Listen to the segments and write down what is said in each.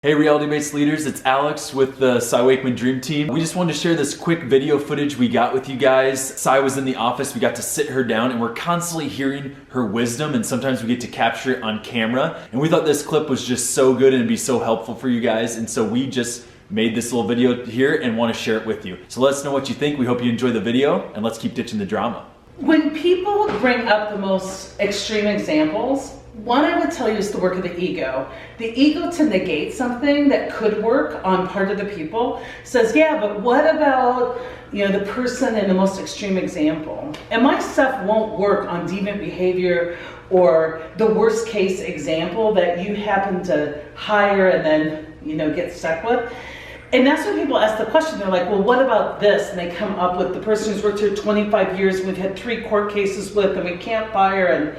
Hey reality-based leaders, it's Alex with the Cy Wakeman Dream Team. We just wanted to share this quick video footage we got with you guys. Cy was in the office, we got to sit her down and we're constantly hearing her wisdom, and sometimes we get to capture it on camera. And we thought this clip was just so good and it'd be so helpful for you guys, and so we just made this little video here and want to share it with you. So let us know what you think. We hope you enjoy the video, and let's keep ditching the drama. When people bring up the most extreme examples, one I would tell you is the work of the ego. The ego to negate something that could work on part of the people says, yeah, but what about, the person in the most extreme example? And my stuff won't work on deviant behavior or the worst case example that you happen to hire and then, get stuck with. And that's when people ask the question, they're like, well, what about this? And they come up with the person who's worked here 25 years and we've had 3 court cases with and we can't fire. And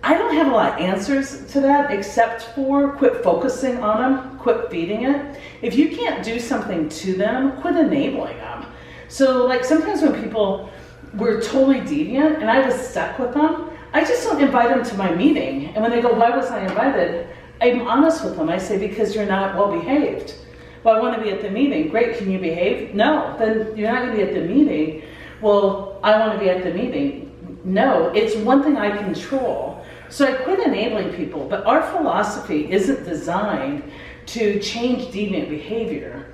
I don't have a lot of answers to that except for quit focusing on them, quit feeding it. If you can't do something to them, quit enabling them. So like sometimes when people were totally deviant and I was stuck with them, I just don't invite them to my meeting. And when they go, why was I invited? I'm honest with them. I say, because you're not well behaved. Well, I want to be at the meeting. Great, can you behave? No, then you're not going to be at the meeting. Well, I want to be at the meeting. No, it's one thing I control. So I quit enabling people, but our philosophy isn't designed to change deviant behavior.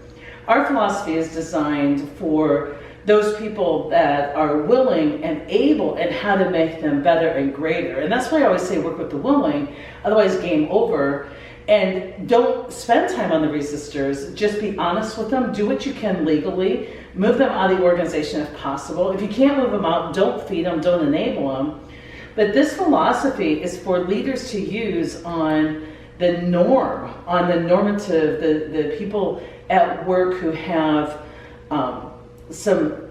Our philosophy is designed for those people that are willing and able and how to make them better and greater. And that's why I always say work with the willing, otherwise game over. And don't spend time on the resistors, just be honest with them, do what you can legally, move them out of the organization if possible. If you can't move them out, don't feed them, don't enable them. But this philosophy is for leaders to use on the norm, on the normative, the people at work who have some,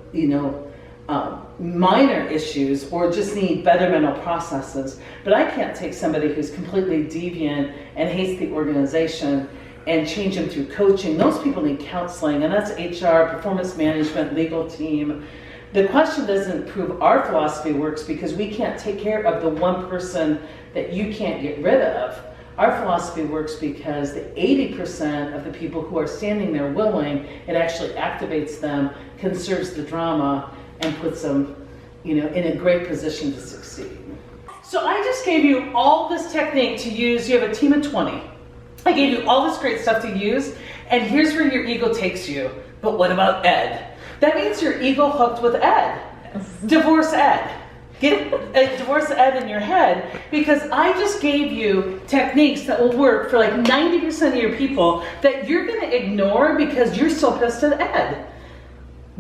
minor issues or just need better mental processes. But I can't take somebody who's completely deviant and hates the organization and change them through coaching. Those people need counseling, and that's HR, performance management, legal team. The question doesn't prove our philosophy works because we can't take care of the one person that you can't get rid of. Our philosophy works because the 80% of the people who are standing there willing, it actually activates them, conserves the drama, and puts them, in a great position to succeed. So I just gave you all this technique to use. You have a team of 20. I gave you all this great stuff to use, and here's where your ego takes you. But what about Ed? That means your ego hooked with Ed. Divorce Ed. Get a divorce Ed in your head, because I just gave you techniques that will work for like 90% of your people that you're going to ignore because you're so pissed at Ed.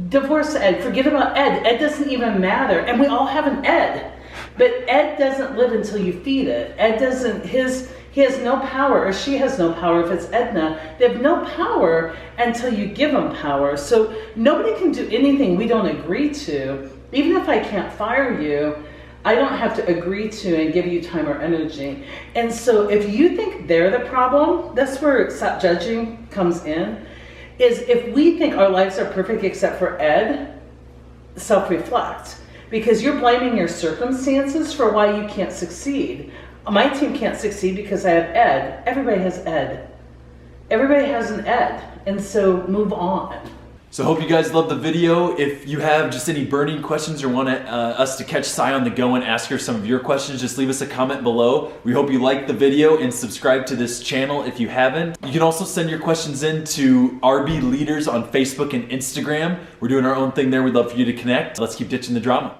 Divorce Ed. Forget about Ed. Ed doesn't even matter. And we all have an Ed. But Ed doesn't live until you feed it. Ed doesn't, he has no power, or she has no power if it's Edna. They have no power until you give them power. So nobody can do anything we don't agree to. Even if I can't fire you, I don't have to agree to and give you time or energy. And so if you think they're the problem, that's where stop judging comes in, is if we think our lives are perfect except for Ed, self-reflect. Because you're blaming your circumstances for why you can't succeed. My team can't succeed because I have Ed. Everybody has Ed. Everybody has an Ed. And so move on. So hope you guys loved the video. If you have just any burning questions or want us to catch Cy on the go and ask her some of your questions, just leave us a comment below. We hope you liked the video and subscribe to this channel if you haven't. You can also send your questions in to RB Leaders on Facebook and Instagram. We're doing our own thing there. We'd love for you to connect. Let's keep ditching the drama.